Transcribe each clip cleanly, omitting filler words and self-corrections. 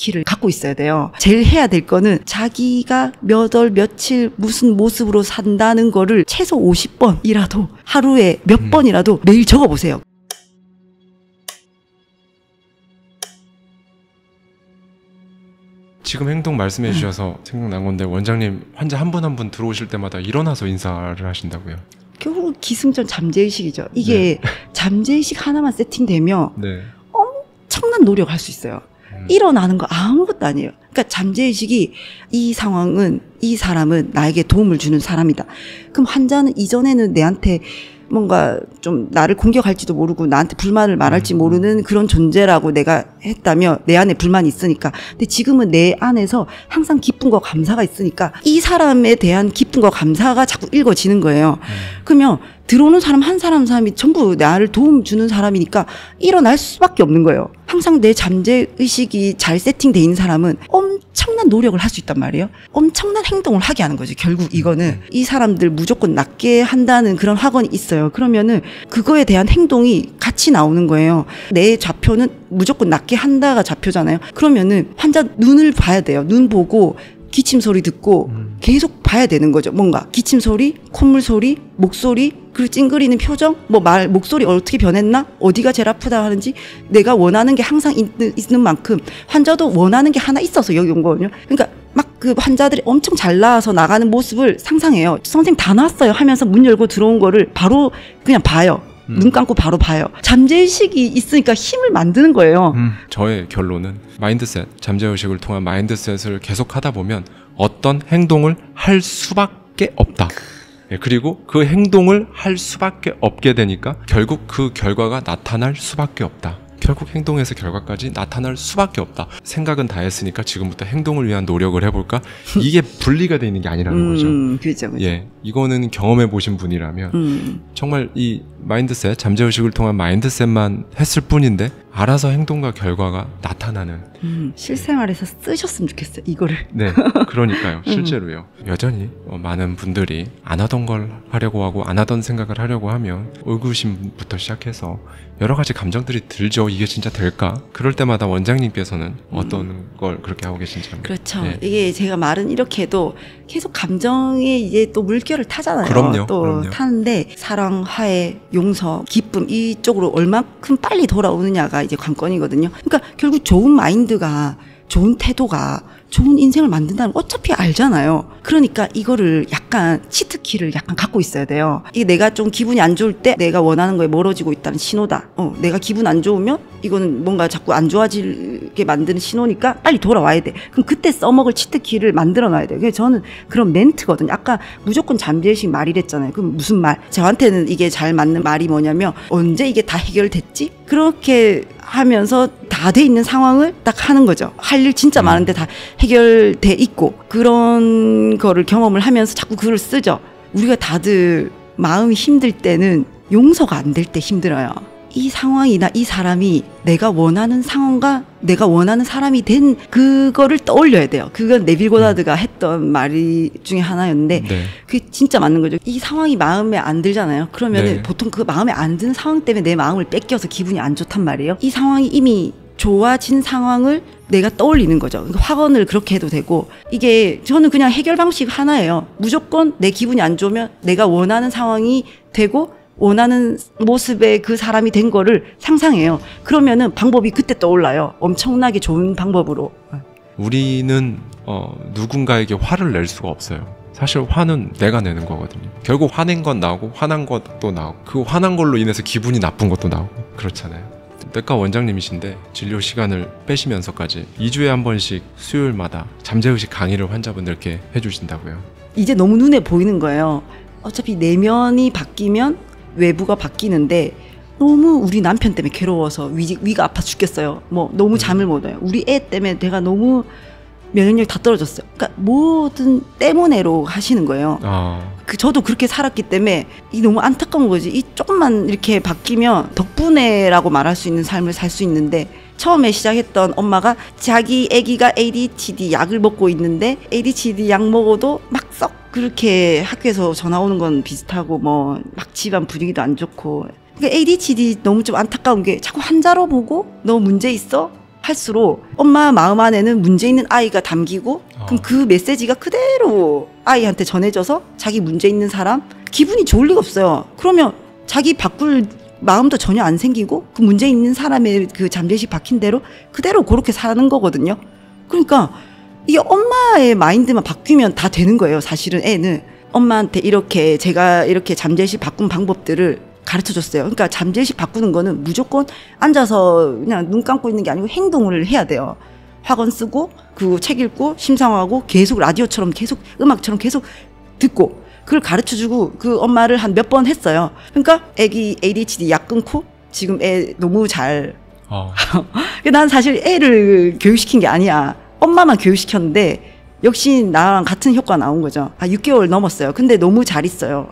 치트키를 갖고 있어야 돼요. 제일 해야 될 거는 자기가 몇 월 며칠 무슨 모습으로 산다는 거를 최소 50번이라도 하루에 몇 번이라도 매일 적어보세요. 지금 행동 말씀해 주셔서 생각난 건데, 원장님 환자 한 분 한 분 들어오실 때마다 일어나서 인사를 하신다고요? 결국 기승전 잠재의식이죠. 이게 잠재의식 하나만 세팅되면 엄청난 노력을 할 수 있어요. 일어나는 거 아무것도 아니에요. 그러니까 잠재의식이 이 상황은, 이 사람은 나에게 도움을 주는 사람이다. 그럼 환자는 이전에는 내한테 뭔가 좀 나를 공격할지도 모르고 나한테 불만을 말할지 모르는 그런 존재라고 내가 했다면 내 안에 불만이 있으니까. 근데 지금은 내 안에서 항상 기쁨과 감사가 있으니까 이 사람에 대한 기쁨과 감사가 자꾸 읽어지는 거예요. 그러면 들어오는 사람 한 사람이 전부 나를 도움 주는 사람이니까 일어날 수밖에 없는 거예요. 항상 내 잠재의식이 잘 세팅돼 있는 사람은 엄청난 노력을 할 수 있단 말이에요. 엄청난 행동을 하게 하는 거지. 결국 이거는 이 사람들 무조건 낫게 한다는 그런 학원이 있어요. 그러면은 그거에 대한 행동이 같이 나오는 거예요. 내 좌표는 무조건 낫게 한다가 좌표잖아요. 그러면은 환자 눈을 봐야 돼요. 눈 보고 기침 소리 듣고 계속 봐야 되는 거죠. 뭔가 기침 소리, 콧물 소리, 목소리, 그리고 찡그리는 표정, 목소리 어떻게 변했나, 어디가 제일 아프다 하는지, 내가 원하는 게 항상 있는 만큼 환자도 원하는 게 하나 있어서 여기 온 거거든요. 그러니까 막 그 환자들이 엄청 잘 나와서 나가는 모습을 상상해요. 선생님 다 나왔어요 하면서 문 열고 들어온 거를 바로 그냥 봐요. 눈 감고 바로 봐요. 잠재의식이 있으니까 힘을 만드는 거예요. 저의 결론은 마인드셋, 잠재의식을 통한 마인드셋을 계속 하다 보면 어떤 행동을 할 수밖에 없다. 그리고 그 행동을 할 수밖에 없게 되니까 결국 그 결과가 나타날 수밖에 없다. 결국 행동에서 결과까지 나타날 수밖에 없다. 생각은 다 했으니까 지금부터 행동을 위한 노력을 해볼까? 이게 분리가 돼 있는 게 아니라는 거죠. 그렇죠. 예, 이거는 경험해 보신 분이라면 정말 이 마인드셋, 잠재의식을 통한 마인드셋만 했을 뿐인데 알아서 행동과 결과가 나타나는. 실생활에서 쓰셨으면 좋겠어요, 이거를. 네, 그러니까요. 실제로요. 여전히 많은 분들이 안 하던 걸 하려고 하고 안 하던 생각을 하려고 하면 의구심부터 시작해서 여러 가지 감정들이 들죠. 이게 진짜 될까? 그럴 때마다 원장님께서는 어떤 걸 그렇게 하고 계신지. 그렇죠. 네. 이게 제가 말은 이렇게 해도 계속 감정에 이제 또 물결을 타잖아요. 그럼요. 타는데 사랑, 화해, 용서, 기쁨 이쪽으로 얼마큼 빨리 돌아오느냐가 이제 관건이거든요. 그러니까 결국 좋은 마인드가, 좋은 태도가 좋은 인생을 만든다는 걸 어차피 알잖아요. 그러니까 이거를 약간 치트키를 약간 갖고 있어야 돼요. 이게 내가 좀 기분이 안 좋을 때 내가 원하는 거에 멀어지고 있다는 신호다. 내가 기분 안 좋으면 이거는 뭔가 자꾸 안 좋아지게 만드는 신호니까 빨리 돌아와야 돼. 그럼 그때 써먹을 치트키를 만들어 놔야 돼요. 그래서 저는 그런 멘트거든요. 아까 무조건 잠재의식 말이랬잖아요. 그럼 무슨 말? 저한테는 이게 잘 맞는 말이 뭐냐면, 언제 이게 다 해결됐지? 그렇게 하면서 다 돼 있는 상황을 딱 하는 거죠. 할 일 진짜 많은데 다 해결돼 있고, 그런 거를 경험을 하면서 자꾸 글을 쓰죠. 우리가 다들 마음이 힘들 때는 용서가 안 될 때 힘들어요. 이 상황이나 이 사람이 내가 원하는 상황과 내가 원하는 사람이 된 그거를 떠올려야 돼요. 그건 네빌 고다드가 했던 말이 중에 하나였는데 그게 진짜 맞는 거죠. 이 상황이 마음에 안 들잖아요. 그러면은 보통 그 마음에 안 드는 상황 때문에 내 마음을 뺏겨서 기분이 안 좋단 말이에요. 이 상황이 이미 좋아진 상황을 내가 떠올리는 거죠. 그러니까 확언을 그렇게 해도 되고, 이게 저는 그냥 해결 방식 하나예요. 무조건 내 기분이 안 좋으면 내가 원하는 상황이 되고 원하는 모습의 그 사람이 된 거를 상상해요. 그러면은 방법이 그때 떠올라요. 엄청나게 좋은 방법으로. 우리는 누군가에게 화를 낼 수가 없어요. 사실 화는 내가 내는 거거든요. 결국 화낸 건 나오고 화난 것도 나오고, 그 화난 걸로 인해서 기분이 나쁜 것도 나오고 그렇잖아요. 내과 원장님이신데 진료 시간을 빼시면서까지 2주에 한 번씩 수요일마다 잠재의식 강의를 환자분들께 해주신다고요. 이제 너무 눈에 보이는 거예요. 어차피 내면이 바뀌면 외부가 바뀌는데, 너무 우리 남편 때문에 괴로워서 위가 아파 죽겠어요. 너무 잠을 못 와요. 우리 애 때문에 내가 너무 면역력이 다 떨어졌어요. 그러니까 뭐든 때문에로 하시는 거예요. 저도 그렇게 살았기 때문에 이 너무 안타까운 거지. 이 조금만 이렇게 바뀌면 덕분에라고 말할 수 있는 삶을 살 수 있는데, 처음에 시작했던 엄마가 자기 아기가 ADHD 약을 먹고 있는데 ADHD 약 먹어도 막 썩 그렇게 학교에서 전화 오는 건 비슷하고 막 집안 분위기도 안 좋고. 그러니까 ADHD 너무 좀 안타까운 게 자꾸 환자로 보고 너 문제 있어? 할수록 엄마 마음 안에는 문제 있는 아이가 담기고 그럼 그 메시지가 그대로 아이한테 전해져서 자기 문제 있는 사람 기분이 좋을 리가 없어요. 그러면 자기 바꿀 마음도 전혀 안 생기고 그 문제 있는 사람의 그 잠재의식 박힌 대로 그대로 그렇게 사는 거거든요. 그러니까 이게 엄마의 마인드만 바뀌면 다 되는 거예요. 사실은 애는 엄마한테 이렇게 제가 이렇게 잠재의식 바꾼 방법들을 가르쳐 줬어요. 그러니까 잠재의식 바꾸는 거는 무조건 앉아서 그냥 눈 감고 있는 게 아니고 행동을 해야 돼요. 학원 쓰고 그 책 읽고 심상하고 계속 라디오처럼 계속 음악처럼 계속 듣고 그걸 가르쳐 주고 그 엄마를 한 몇 번 했어요. 그러니까 애기 ADHD 약 끊고 지금 애 너무 잘 난 사실 애를 교육시킨 게 아니야. 엄마만 교육시켰는데 역시 나랑 같은 효과가 나온 거죠. 6개월 넘었어요. 근데 너무 잘 있어요.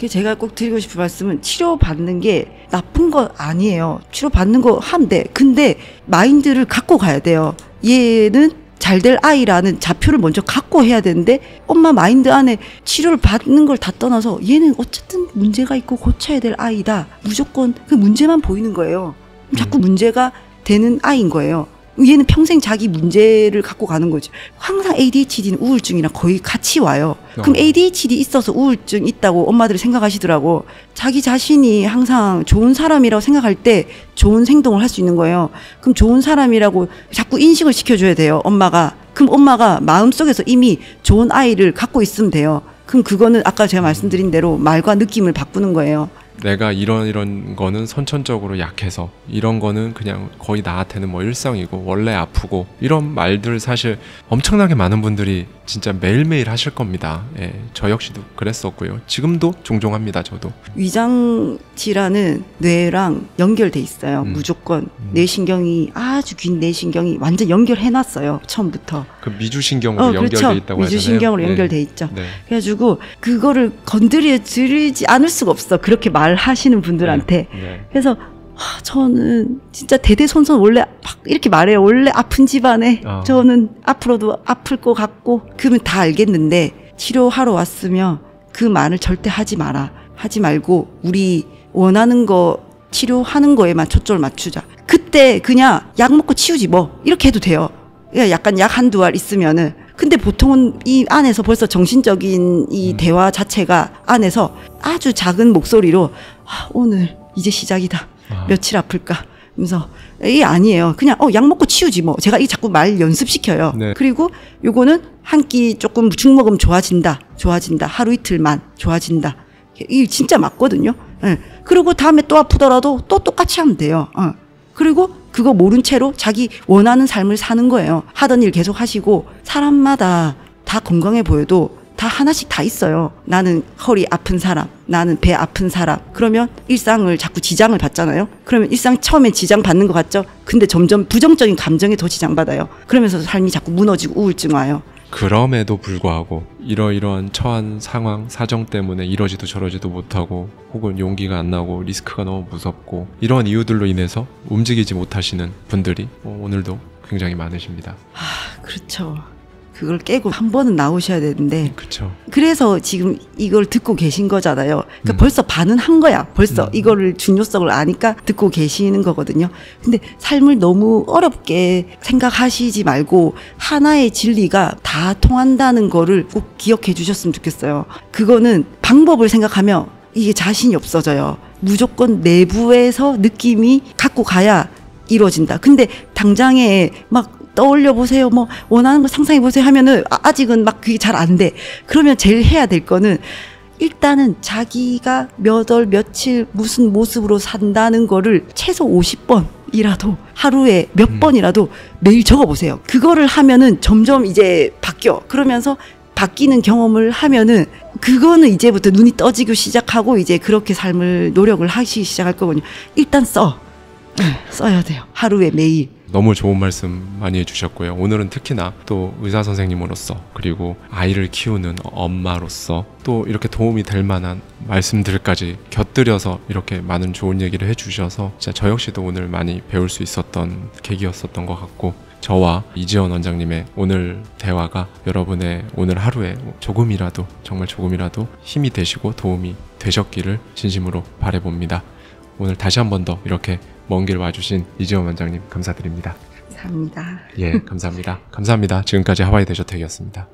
제가 꼭 드리고 싶은 말씀은 치료받는 게 나쁜 거 아니에요. 치료받는 거 하면 돼. 근데 마인드를 갖고 가야 돼요. 얘는 잘 될 아이라는 좌표를 먼저 갖고 해야 되는데 엄마 마인드 안에 치료를 받는 걸 다 떠나서 얘는 어쨌든 문제가 있고 고쳐야 될 아이다. 무조건 그 문제만 보이는 거예요. 자꾸 문제가 되는 아이인 거예요. 얘는 평생 자기 문제를 갖고 가는 거지. 항상 ADHD는 우울증이랑 거의 같이 와요. 그럼 ADHD 있어서 우울증 있다고 엄마들이 생각하시더라고. 자기 자신이 항상 좋은 사람이라고 생각할 때 좋은 행동을 할 수 있는 거예요. 그럼 좋은 사람이라고 자꾸 인식을 시켜줘야 돼요, 엄마가. 그럼 엄마가 마음속에서 이미 좋은 아이를 갖고 있으면 돼요. 그럼 그거는 아까 제가 말씀드린 대로 말과 느낌을 바꾸는 거예요. 내가 이런 거는 선천적으로 약해서 이런 거는 그냥 거의 나한테는 뭐 일상이고 원래 아프고 이런 말들 사실 엄청나게 많은 분들이 진짜 매일매일 하실 겁니다. 예, 저 역시도 그랬었고요. 지금도 종종 합니다. 저도. 위장 질환은 뇌랑 연결돼 있어요. 무조건 뇌신경이 아주 긴 뇌신경이 완전 연결해놨어요. 처음부터. 그 미주신경으로 연결돼 그렇죠. 있다고 하잖아요. 미주신경으로 네. 연결돼 있죠. 네. 그래가지고 그거를 건드리지 않을 수가 없어. 그렇게 말하시는 분들한테. 네. 그래서 저는 진짜 대대손손 원래 막 이렇게 말해요. 원래 아픈 집안에 저는 앞으로도 아플 것 같고 그러면 다 알겠는데 치료하러 왔으면 그 말을 절대 하지 마라. 하지 말고 우리 원하는 거 치료하는 거에만 초점을 맞추자. 그때 그냥 약 먹고 치우지 뭐 이렇게 해도 돼요. 약간 약 한두 알 있으면은. 근데 보통은 이 안에서 벌써 정신적인 이 대화 자체가 안에서 아주 작은 목소리로 오늘 이제 시작이다. 며칠 아플까? 그래서 이게 아니에요. 그냥 약 먹고 치우지 뭐. 제가 이 자꾸 말 연습시켜요. 네. 그리고 요거는 한 끼 조금 죽 먹으면 좋아진다. 하루 이틀만 좋아진다. 이게 진짜 맞거든요. 네. 그리고 다음에 또 아프더라도 또 똑같이 하면 돼요. 그리고 그거 모른 채로 자기 원하는 삶을 사는 거예요. 하던 일 계속 하시고 사람마다 다 건강해 보여도 다 하나씩 다 있어요. 나는 허리 아픈 사람, 나는 배 아픈 사람. 그러면 일상을 자꾸 지장을 받잖아요. 그러면 일상 처음에 지장 받는 것 같죠? 근데 점점 부정적인 감정에 더 지장받아요. 그러면서 삶이 자꾸 무너지고 우울증 와요. 그럼에도 불구하고 이러이러한 처한 상황, 사정 때문에 이러지도 저러지도 못하고 혹은 용기가 안 나고 리스크가 너무 무섭고 이런 이유들로 인해서 움직이지 못하시는 분들이 오늘도 굉장히 많으십니다. 그렇죠. 그걸 깨고 한 번은 나오셔야 되는데. 그렇죠. 그래서 지금 이걸 듣고 계신 거잖아요. 그러니까 벌써 반은 한 거야. 벌써 이거를 중요성을 아니까 듣고 계시는 거거든요. 근데 삶을 너무 어렵게 생각하시지 말고 하나의 진리가 다 통한다는 거를 꼭 기억해 주셨으면 좋겠어요. 그거는 방법을 생각하면 이게 자신이 없어져요. 무조건 내부에서 느낌이 갖고 가야 이루어진다. 근데 당장에 막 떠올려 보세요. 뭐 원하는 거 상상해 보세요 하면은 아직은 막 그게 잘 안 돼. 그러면 제일 해야 될 거는 일단은 자기가 몇 월 며칠 무슨 모습으로 산다는 거를 최소 50번이라도 하루에 몇 번이라도 매일 적어 보세요. 그거를 하면은 점점 이제 바뀌어. 그러면서 바뀌는 경험을 하면은 그거는 이제부터 눈이 떠지기 시작하고 이제 그렇게 삶을 노력을 하시기 시작할 거거든요. 일단 써야 돼요. 하루에 매일. 너무 좋은 말씀 많이 해주셨고요. 오늘은 특히나 또 의사 선생님으로서 그리고 아이를 키우는 엄마로서 또 이렇게 도움이 될 만한 말씀들까지 곁들여서 이렇게 많은 좋은 얘기를 해주셔서 진짜 저 역시도 오늘 많이 배울 수 있었던 계기였었던 것 같고 저와 이지원 원장님의 오늘 대화가 여러분의 오늘 하루에 조금이라도 정말 조금이라도 힘이 되시고 도움이 되셨기를 진심으로 바라봅니다. 오늘 다시 한 번 더 이렇게 먼 길 와주신 이지원 원장님 감사드립니다. 감사합니다. 예, 감사합니다. 감사합니다. 지금까지 하와이 대저택이었습니다.